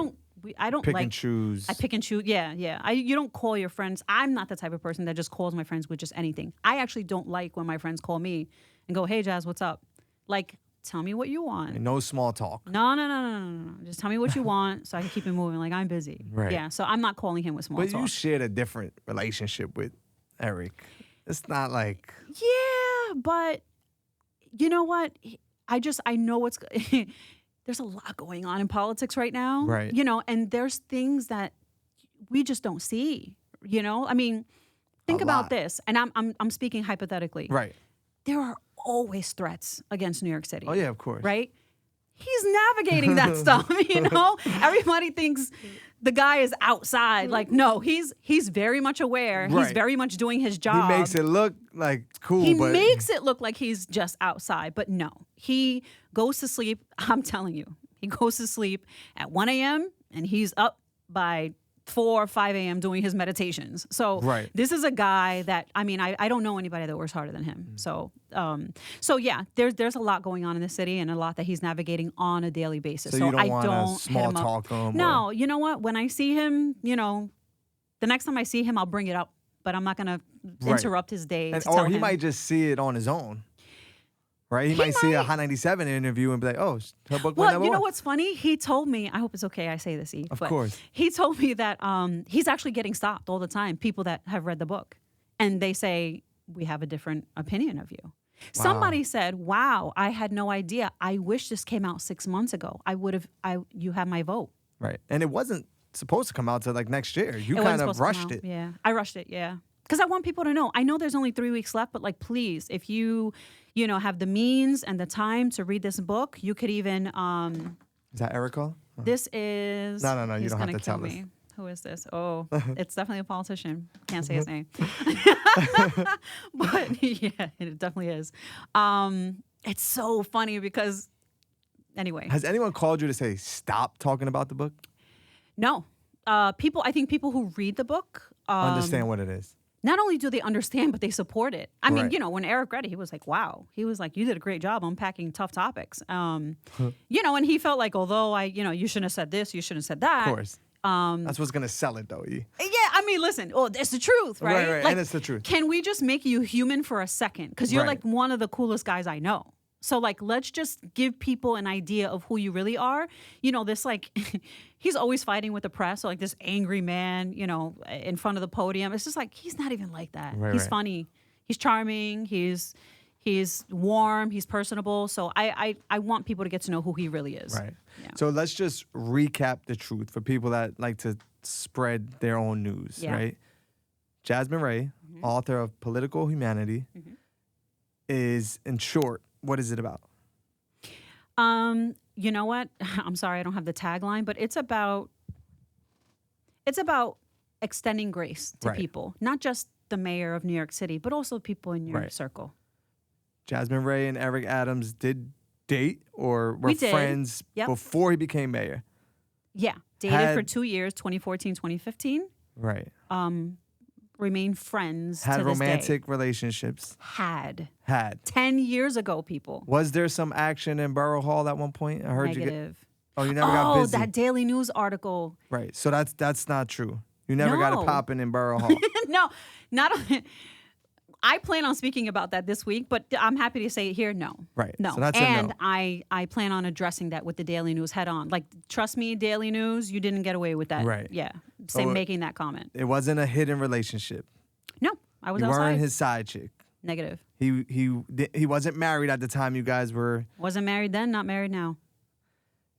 I don't Pick like and choose. I pick and choose. Yeah. You don't call your friends. I'm not the type of person that just calls my friends with just anything. I actually don't like when my friends call me and go, "Hey, Jazz, what's up?" Like, tell me what you want. And no small talk. No. Just tell me what you want so I can keep it moving. Like, I'm busy. Right. Yeah. So I'm not calling him with small But talk. you shared a different relationship with Eric. It's not like Yeah, but You know what? I know what's there's a lot going on in politics right now. Right. You know, and there's things that we just don't see. You know, I mean, think A about lot. this, and I'm speaking hypothetically. Right. There are always threats against New York City. Oh, yeah, of course. Right? He's navigating that stuff, you know? Everybody thinks the guy is outside. Like, no, he's very much aware. He's Right. very much doing his job. He makes it look like cool, He but makes it look like he's just outside, but no. He goes to sleep, I'm telling you, he goes to sleep at 1 a.m. and he's up by 4 or 5 a.m. doing his meditations. So Right. this is a guy that, I mean, I don't know anybody that works harder than him. So yeah, there's a lot going on in the city and a lot that he's navigating on a daily basis. So you don't I wanna don't hit small him up. talk him No, or- you know what? When I see him, you know, the next time I see him, I'll bring it up, but I'm not going to Right. interrupt his day and, to tell or he him. might just see it on his own. Right? He might see a Hot 97 interview and be like, oh, her book went Well, number you know one. what's funny? He told me, I hope it's okay I say this, Eve. Of but course. He told me that he's actually getting stopped all the time, people that have read the book. And they say, we have a different opinion of you. Somebody said, wow, I had no idea. I wish this came out 6 months ago. You have my vote. Right. And it wasn't supposed to come out till like next year. You It wasn't kind supposed of to come rushed out. it. Yeah, I rushed it, yeah. Because I want people to know. I know there's only 3 weeks left, but like, please, if you have the means and the time to read this book, you could even, Is that Erica? this is... No, you he's don't have gonna to tell kill us. me. Who is this? Oh, it's definitely a politician. Can't say his name. But yeah, it definitely is. It's so funny because, anyway. Has anyone called you to say, stop talking about the book? No. I think people who read the book Understand what it is. not only do they understand, but they support it. I mean, Right. when Eric read it, he was like, wow. He was like, you did a great job unpacking tough topics. And he felt like, although you shouldn't have said this, you shouldn't have said that. Of course. That's what's going to sell it, though, E. Yeah, I mean, listen, it's the truth, right? Right, Like, and it's the truth. Can we just make you human for a second? Because you're Right. like one of the coolest guys I know. So like, let's just give people an idea of who you really are. This like, he's always fighting with the press. So like this angry man, in front of the podium. It's just like, he's not even like that. Right, He's right. funny. He's charming. He's warm. He's personable. So I want people to get to know who he really is. Right. Yeah. So let's just recap the truth for people that like to spread their own news, Yeah. right? Jasmine Ray, author of Political Humanity, is, in short, what is it about? You know what? I'm sorry, I don't have the tagline, but it's about extending grace to Right. people, not just the mayor of New York City, but also people in your Right. circle. Jasmine Ray and Eric Adams did date or were We did. friends Yep. before he became mayor. Yeah, dated for Had- 2 years, 2014, 2015. Right. Remained friends Had to this romantic day. relationships. Had 10 years ago, people. Was there some action in Borough Hall at one point? I heard you get. Negative. Oh, you never got busy. that Daily News article. Right. So that's not true. You never got No. it popping in Borough Hall. No, not. I plan on speaking about that this week, but I'm happy to say it here. No, Right. no, So that's a and no. I plan on addressing that with the Daily News head on. Like, trust me, Daily News, you didn't get away with that. Right. Yeah. Oh, Making that comment. It wasn't a hidden relationship. No, I was You outside. weren't his side chick. Negative. He wasn't married at the time you guys were. Wasn't married then. Not married now.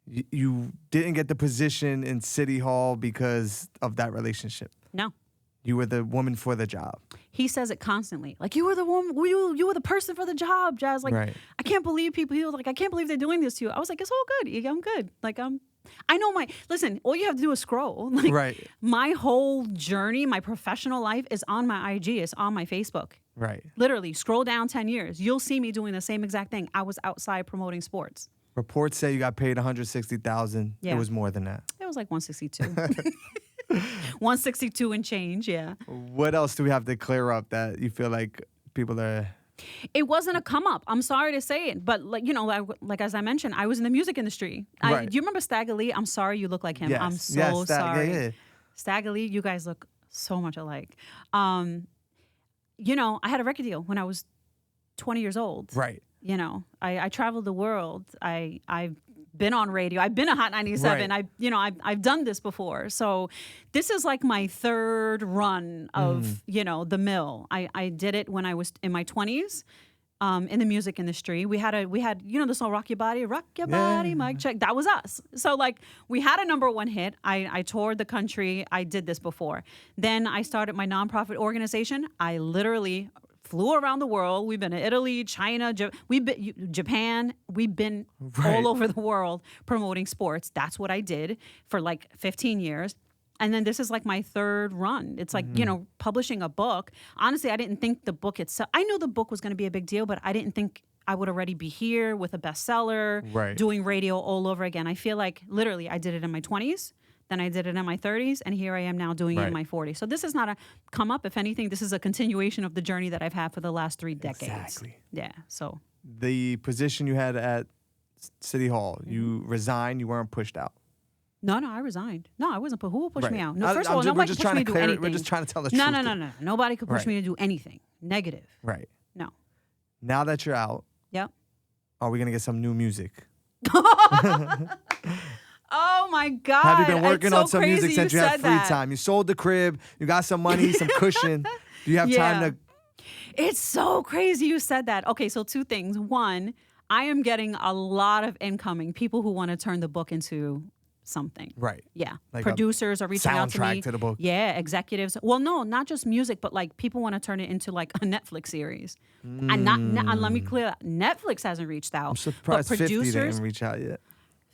You didn't get the position in City Hall because of that relationship. No. You were the woman for the job. He says it constantly. Like, you were the woman. You were the person for the job, Jazz. Like, Right. I can't believe people. He was like, I can't believe they're doing this to you. I was like, it's all good. I'm good. Like, I know listen, all you have to do is scroll. Like, Right. My whole journey, my professional life is on my IG. It's on my Facebook. Right. Literally, scroll down 10 years. You'll see me doing the same exact thing. I was outside promoting sports. Reports say you got paid $160,000. Yeah. It was more than that. It was like 162. 162 and change, yeah. What else do we have to clear up that you feel like people are? It wasn't a come up. I'm sorry to say it, but like as I mentioned, I was in the music industry. Right. Do you remember Stagger Lee? I'm sorry you look like him. Yes. I'm so Yes, sorry. yeah. Stagger Lee, you guys look so much alike. I had a record deal when I was 20 years old. Right. I traveled the world. I've been on radio. I've been a Hot 97. Right. I've done this before. So this is like my third run of, the mill. I did it when I was in my 20s. in the music industry. We had the song Rock Your Body, mic check. That was us. So like we had a #1 hit. I toured the country. I did this before. Then I started my nonprofit organization. I literally flew around the world. We've been to Italy, China, Japan. We've been all over the world promoting sports. That's what I did for like 15 years. And then this is like my 3rd run. It's like, publishing a book. Honestly, I didn't think the book itself, I knew the book was going to be a big deal, but I didn't think I would already be here with a bestseller, doing radio all over again. I feel like literally I did it in my 20s, then I did it in my 30s, and here I am now doing it in my 40s. So this is not a come up. If anything, this is a continuation of the journey that I've had for the last 3 decades. Exactly. Yeah, so. The position you had at City Hall, you resigned, you weren't pushed out. No, I resigned. No, I wasn't. Who will push me out? No, first of I'm all, just- we're nobody just could push trying me to to do clear it. anything. We're just trying to tell the No. truth. Nobody could push Right. me to do anything negative. Right. No. Now that you're out, Yep. are we going to get some new music? Oh my God! Have you been working It's so on some crazy music since you had said free that. time? You sold the crib, you got some money, some cushion. Do you have time to... It's so crazy you said that. Okay, so 2 things. One, I am getting a lot of incoming people who want to turn the book into something. Right. Yeah. Like a producers are reaching out to me. soundtrack to the book. Yeah, executives. Well, no, not just music, but like people want to turn it into like a Netflix series. And let me clear that. Netflix hasn't reached out. I'm surprised but 50 producers, didn't reach out yet.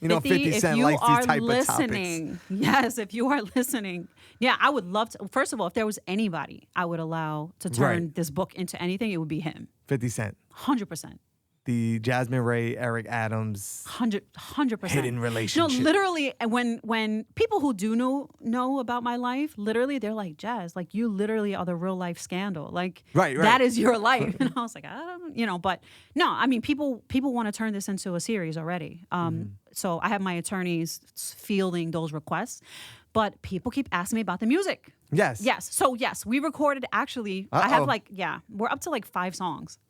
You know, 50 if Cent you likes are these type listening, of topics. yes, if you are listening, yeah, I would love to. First of all, if there was anybody I would allow to turn this book into anything, it would be him. 50 Cent. 100%. The Jasmine Ray, Eric Adams 100%. hidden relationship. No, literally, when people who do know about my life, literally, they're like, Jazz, like you literally are the real life scandal. Like Right. that is your life. And I was like, I don't, but no, I mean, people want to turn this into a series already. So I have my attorneys fielding those requests, but people keep asking me about the music. Yes. Yes. So yes, we recorded actually. I have we're up to like 5 songs.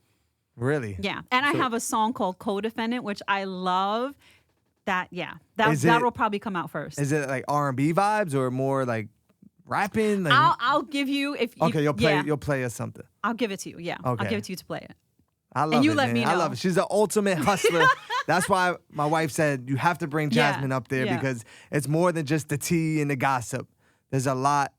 Really? Yeah. And I have a song called Codependent, which I love. That will probably come out first. Is it like R&B vibes or more like rapping? Like, I'll give you you'll play us something. I'll give it to you. Yeah. Okay. I'll give it to you to play it. I love And you it, let man. me I know. love it. She's the ultimate hustler. That's why my wife said you have to bring Jasmine up there because it's more than just the tea and the gossip. There's a lot,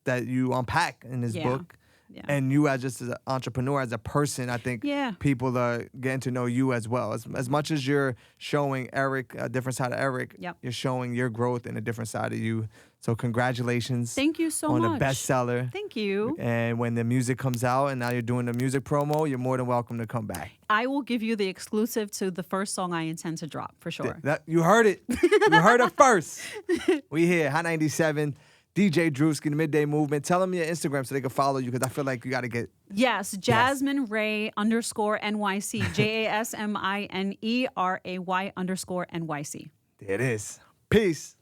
that you unpack in this book. Yeah. And you as just as an entrepreneur, as a person, I think people are getting to know you as well. As much as you're showing Eric a different side of Eric, you're showing your growth in a different side of you. So congratulations. Thank you so much. much. On the bestseller. Thank you. And when the music comes out and now you're doing the music promo, you're more than welcome to come back. I will give you the exclusive to the first song I intend to drop, for sure. You heard it. You heard it first. We here, Hot 97. DJ Drewski, the Midday Movement. Tell them your Instagram so they can follow you because I feel like you got to get... Yes, Jasmine Ray _NYC. JASMINERAY _NYC. There it is. Peace.